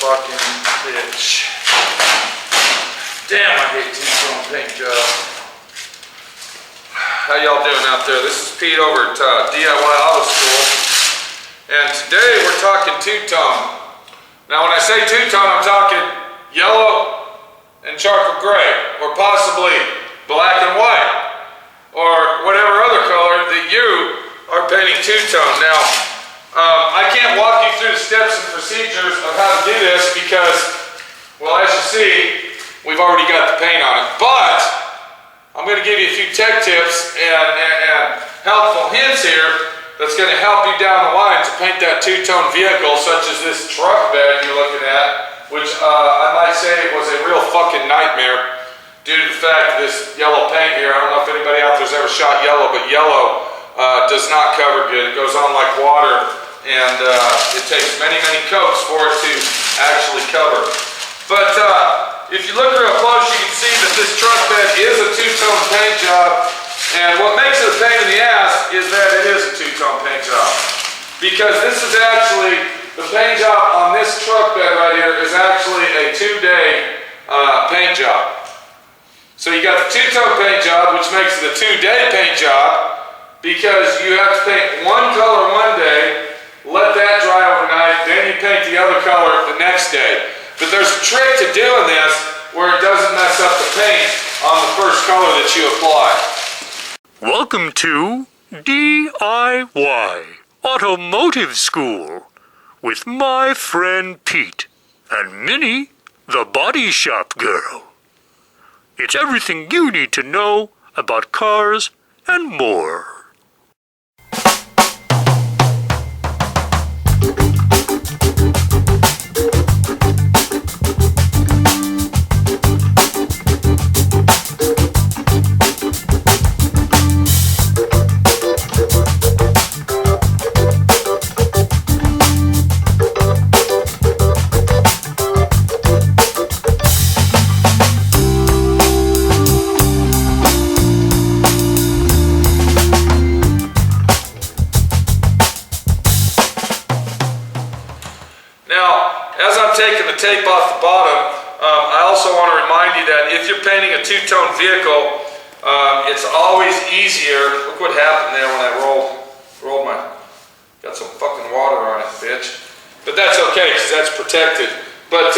fucking bitch. Damn, I hate two-tone paint job. How y'all doing out there? This is Pete over at D.I.Y Auto School. And today we're talking two-tone. Now when I say two-tone, I'm talking yellow and charcoal gray, or possibly black and white, or whatever other color that you are painting two-tone. Now, I can't walk you through the steps and procedures of how to do this because, well, as you see, we've already got the paint on it. But I'm going to give you a few tech tips and helpful hints here that's going to help you down the line to paint that two-tone vehicle, such as this truck bed you're looking at, which I might say was a real fucking nightmare due to the fact that this yellow paint here, I don't know if anybody out there's ever shot yellow, but yellow does not cover good. It goes on like water, and it takes many, many coats for it to actually cover. But if you look real close, you can see that this truck bed is a two-tone paint job. And what makes it a pain in the ass is that it is a two-tone paint job. Because this is actually, the paint job on this truck bed right here is actually a 2-day paint job. So you got the two-tone paint job, which makes it a 2-day paint job, because you have to paint one color one day, let that dry overnight, then you paint the other color the next day. But there's a trick to doing this where it doesn't mess up the paint on the first color that you apply. Welcome to D.I.Y Automotive School with my friend Pete and Minnie, the body shop girl. It's everything you need to know about cars and more. Taking the tape off the bottom, I also want to remind you that if you're painting a two-tone vehicle, it's always easier. Look what happened there when I rolled my, got some fucking water on it, bitch. But that's okay, because that's protected. But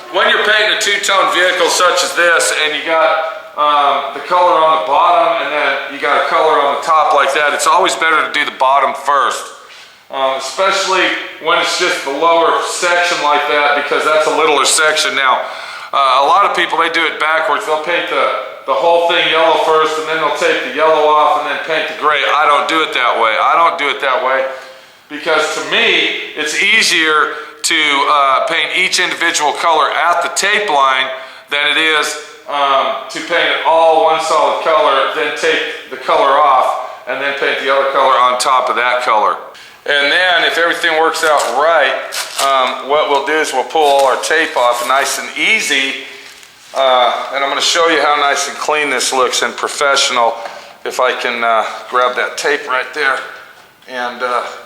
when you're painting a two-tone vehicle such as this, and you got the color on the bottom, and then you got a color on the top like that, it's always better to do the bottom first. Especially when it's just the lower section like that, because that's a littler section. Now, a lot of people, they do it backwards. They'll paint the whole thing yellow first, and then they'll take the yellow off and then paint the gray. I don't do it that way. I don't do it that way because to me, it's easier to paint each individual color at the tape line than it is to paint it all one solid color, then take the color off, and then paint the other color on top of that color. And then, if everything works out right, what we'll do is we'll pull all our tape off nice and easy. And I'm going to show you how nice and clean this looks and professional. If I can grab that tape right there and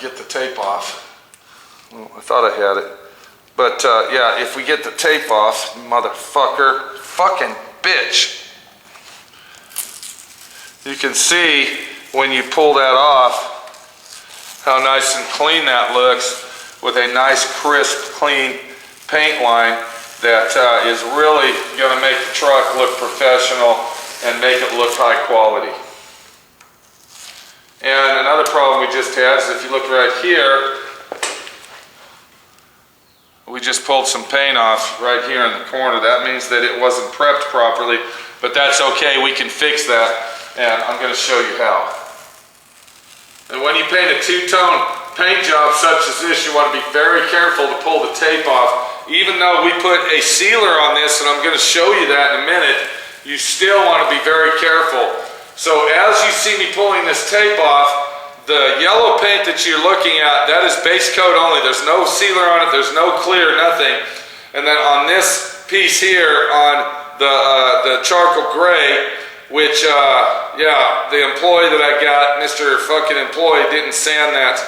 get the tape off. Well, I thought I had it. But yeah, if we get the tape off, motherfucker, fucking bitch. You can see when you pull that off, how nice and clean that looks with a nice, crisp, clean paint line that is really going to make the truck look professional and make it look high quality. And another problem we just had is if you look right here, we just pulled some paint off right here in the corner. That means that it wasn't prepped properly, but that's okay. We can fix that, and I'm going to show you how. And when you paint a two-tone paint job such as this, you want to be very careful to pull the tape off. Even though we put a sealer on this, and I'm going to show you that in a minute, you still want to be very careful. So as you see me pulling this tape off, the yellow paint that you're looking at, that is base coat only. There's no sealer on it, there's no clear, nothing. And then on this piece here, on the charcoal gray, which, yeah, the employee that I got, Mr. fucking employee, didn't sand that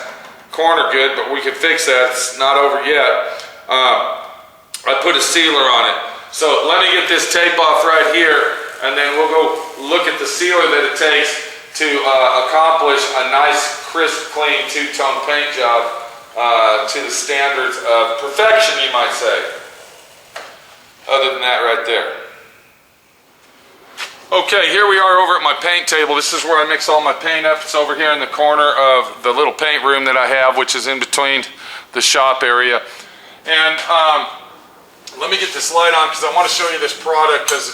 corner good, but we can fix that. It's not over yet. I put a sealer on it. So let me get this tape off right here, and then we'll go look at the sealer that it takes to accomplish a nice, crisp, clean two-tone paint job to the standards of perfection, you might say. Other than that right there. Okay, here we are over at my paint table. This is where I mix all my paint up. It's over here in the corner of the little paint room that I have, which is in between the shop area. And let me get this light on because I want to show you this product, because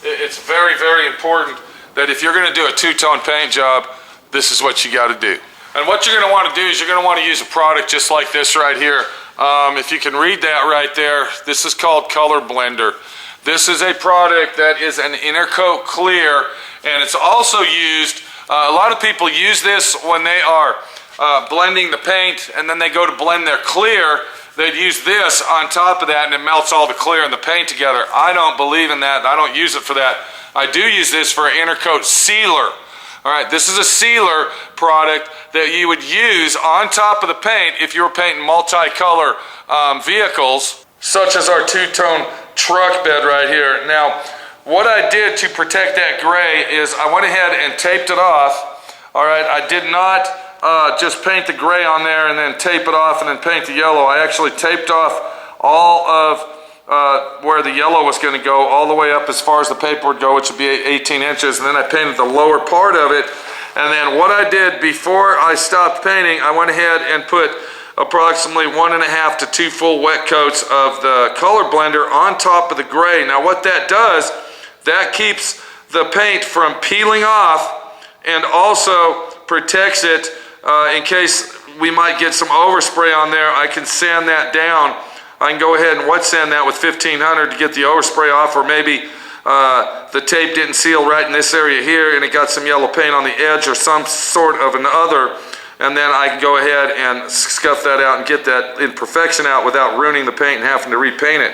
it's very, very important that if you're going to do a two-tone paint job, this is what you got to do. And what you're going to want to do is you're going to want to use a product just like this right here. If you can read that right there, this is called Color Blender. This is a product that is an intercoat clear, and it's also used, a lot of people use this when they are blending the paint, and then they go to blend their clear. They'd use this on top of that, and it melts all the clear and the paint together. I don't believe in that. I don't use it for that. I do use this for an intercoat sealer. All right, this is a sealer product that you would use on top of the paint if you were painting multicolor vehicles, such as our two-tone truck bed right here. Now, what I did to protect that gray is I went ahead and taped it off. All right, I did not just paint the gray on there and then tape it off and then paint the yellow. I actually taped off all of where the yellow was going to go, all the way up as far as the paper would go, which would be 18 inches, and then I painted the lower part of it. And then what I did before I stopped painting, I went ahead and put approximately 1.5 to 2 full wet coats of the color blender on top of the gray. Now what that does, that keeps the paint from peeling off and also protects it in case we might get some overspray on there. I can sand that down. I can go ahead and wet sand that with 1500 to get the overspray off, or maybe the tape didn't seal right in this area here and it got some yellow paint on the edge or some sort of another. And then I can go ahead and scuff that out and get that imperfection out without ruining the paint and having to repaint it.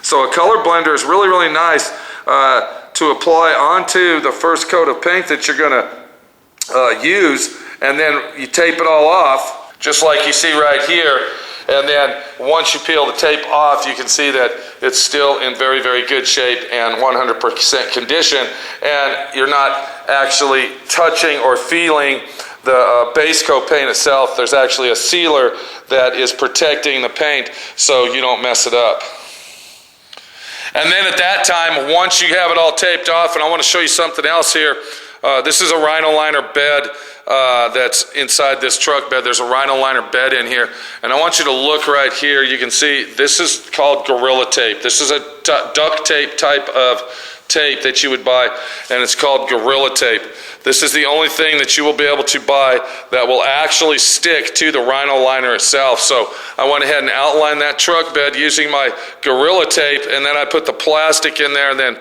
So a color blender is really, really nice to apply onto the first coat of paint that you're going to use, and then you tape it all off, just like you see right here. And then once you peel the tape off, you can see that it's still in very, very good shape and 100% condition, and you're not actually touching or feeling the base coat paint itself. There's actually a sealer that is protecting the paint so you don't mess it up. And then at that time, once you have it all taped off, and I want to show you something else here. This is a rhino liner bed that's inside this truck bed. There's a rhino liner bed in here, and I want you to look right here. You can see this is called Gorilla Tape. This is a duct tape type of tape that you would buy, and it's called Gorilla Tape. This is the only thing that you will be able to buy that will actually stick to the rhino liner itself. So I went ahead and outlined that truck bed using my Gorilla Tape, and then I put the plastic in there, and then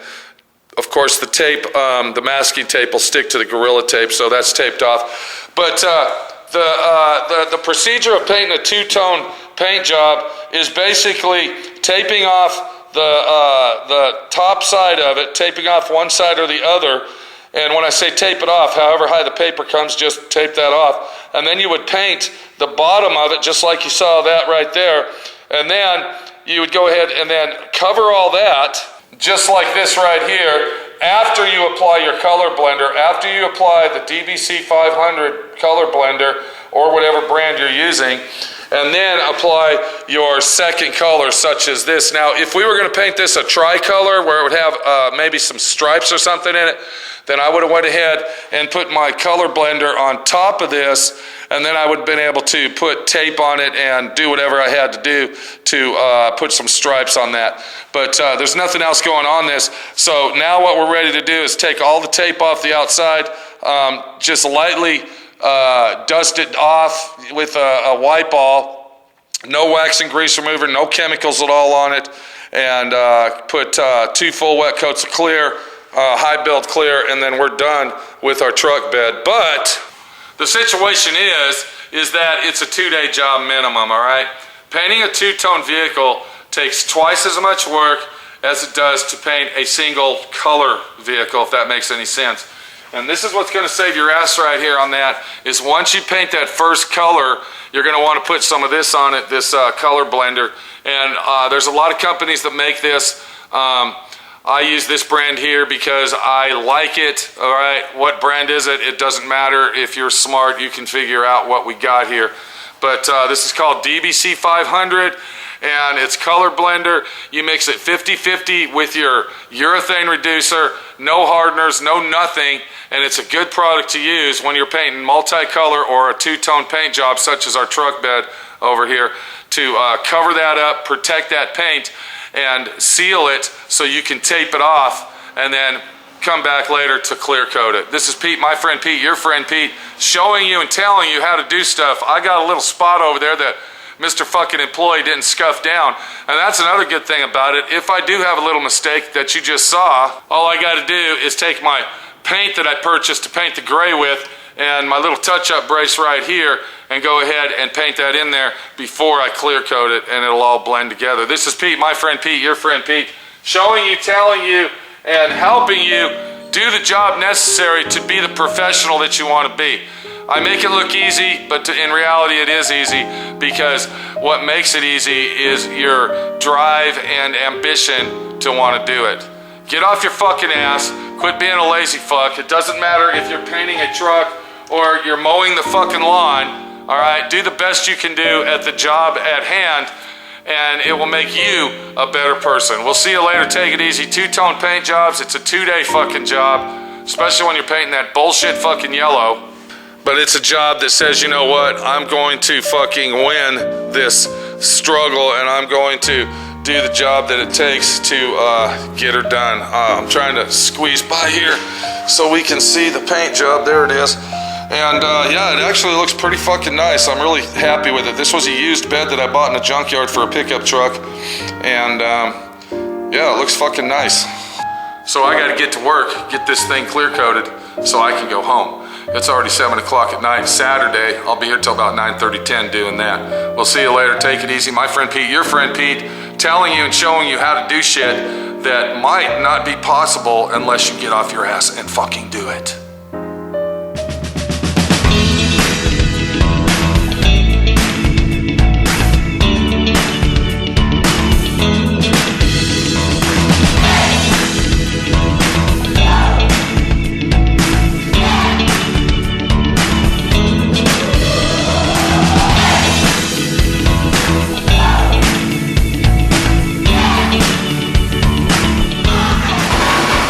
of course the tape, the masking tape will stick to the Gorilla Tape, so that's taped off. But the procedure of painting a two-tone paint job is basically taping off the top side of it, taping off one side or the other. And when I say tape it off, however high the paper comes, just tape that off. And then you would paint the bottom of it just like you saw that right there. And then you would go ahead and then cover all that just like this right here. After you apply your color blender, after you apply the DBC 500 color blender or whatever brand you're using, and then apply your second color such as this. Now, if we were going to paint this a tricolor where it would have maybe some stripes or something in it, then I would have went ahead and put my color blender on top of this, and then I would have been able to put tape on it and do whatever I had to do to put some stripes on that. But there's nothing else going on this. So now what we're ready to do is take all the tape off the outside, just lightly dust it off with a wipe ball, no wax and grease remover, no chemicals at all on it, and put 2 full wet coats of clear, high build clear, and then we're done with our truck bed. But the situation is that it's a 2-day job minimum, all right? Painting a two-tone vehicle takes twice as much work as it does to paint a single color vehicle, if that makes any sense. And this is what's going to save your ass right here on that, is once you paint that first color, you're going to want to put some of this on it, this color blender. And there's a lot of companies that make this. I use this brand here because I like it. All right, what brand is it? It doesn't matter. If you're smart, you can figure out what we got here. But this is called DBC 500. And it's color blender. You mix it 50-50 with your urethane reducer, no hardeners, no nothing, and it's a good product to use when you're painting multicolor or a two-tone paint job such as our truck bed over here, to cover that up, protect that paint, and seal it so you can tape it off and then come back later to clear coat it. This is Pete, my friend Pete, your friend Pete, showing you and telling you how to do stuff. I got a little spot over there that Mr. fucking employee didn't scuff down. And that's another good thing about it. If I do have a little mistake that you just saw, all I got to do is take my paint that I purchased to paint the gray with and my little touch-up brace right here and go ahead and paint that in there before I clear coat it, and it'll all blend together. This is Pete, my friend Pete, your friend Pete, showing you, telling you, and helping you do the job necessary to be the professional that you want to be. I make it look easy, but in reality it is easy, because what makes it easy is your drive and ambition to want to do it. Get off your fucking ass, quit being a lazy fuck. It doesn't matter if you're painting a truck or you're mowing the fucking lawn, all right? Do the best you can do at the job at hand, and it will make you a better person. We'll see you later. Take it easy. Two-tone paint jobs, it's a 2-day fucking job, especially when you're painting that bullshit fucking yellow. But it's a job that says, you know what, I'm going to fucking win this struggle, and I'm going to do the job that it takes to get her done. I'm trying to squeeze by here so we can see the paint job. There it is. And yeah, it actually looks pretty fucking nice. I'm really happy with it. This was a used bed that I bought in a junkyard for a pickup truck. And yeah, it looks fucking nice. So I gotta get to work, get this thing clear coated so I can go home. It's already 7 o'clock at night, Saturday. I'll be here till about 9:30, 10 doing that. We'll see you later. Take it easy. My friend Pete, your friend Pete, telling you and showing you how to do shit that might not be possible unless you get off your ass and fucking do it.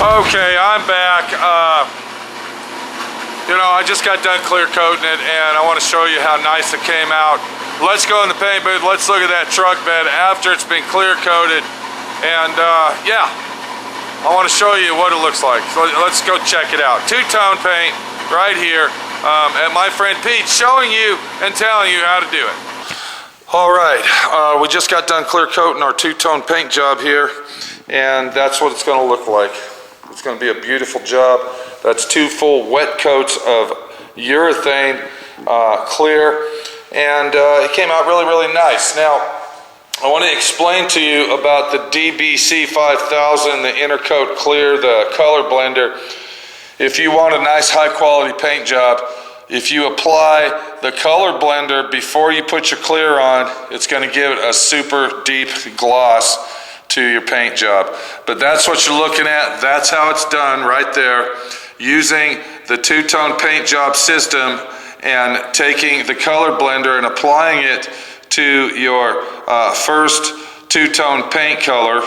Okay, I'm back. You know, I just got done clear coating it, and I want to show you how nice it came out. Let's go in the paint booth. Let's look at that truck bed after it's been clear coated. And yeah, I want to show you what it looks like. So let's go check it out. Two-tone paint right here at my friend Pete, showing you and telling you how to do it. All right, we just got done clear coating our two-tone paint job here, and that's what it's going to look like. It's going to be a beautiful job. That's 2 full wet coats of urethane clear, and it came out really, really nice. Now, I want to explain to you about the DBC 5000, the Intercoat Clear, the color blender. If you want a nice high-quality paint job, if you apply the color blender before you put your clear on, it's going to give it a super deep gloss to your paint job. But that's what you're looking at. That's how it's done right there, using the two-tone paint job system and taking the color blender and applying it to your first two-tone paint color,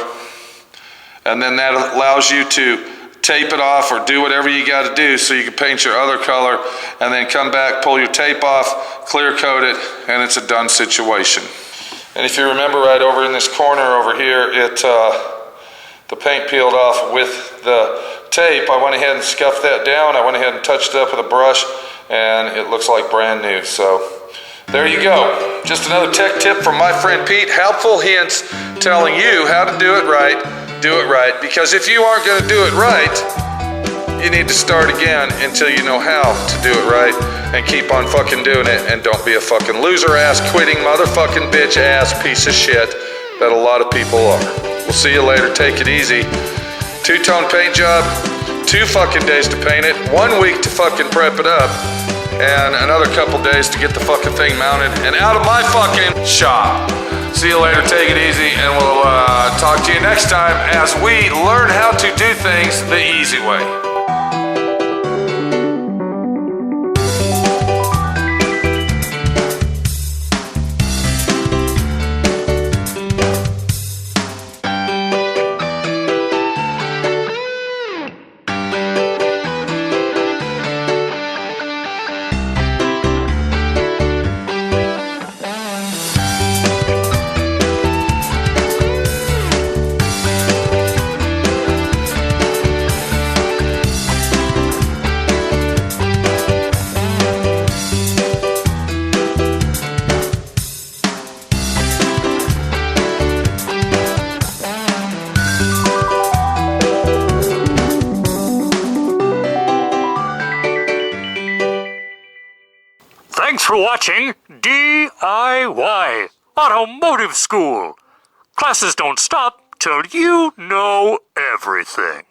and then that allows you to tape it off or do whatever you got to do so you can paint your other color, and then come back, pull your tape off, clear coat it, and it's a done situation. And if you remember right over in this corner over here, the paint peeled off with the tape. I went ahead and scuffed that down. I went ahead and touched it up with a brush, and it looks like brand new. So there you go. Just another tech tip from my friend Pete. Helpful hints telling you how to do it right. Do it right. Because if you aren't going to do it right, you need to start again until you know how to do it right, and keep on fucking doing it, and don't be a fucking loser ass, quitting motherfucking bitch ass piece of shit that a lot of people are. We'll see you later. Take it easy. Two-tone paint job, 2 fucking days to paint it, 1 week to fucking prep it up, and another couple days to get the fucking thing mounted and out of my fucking shop. See you later, take it easy, and we'll talk to you next time as we learn how to do things the easy way. Thanks for watching D.I.Y. Automotive School. Classes don't stop till you know everything.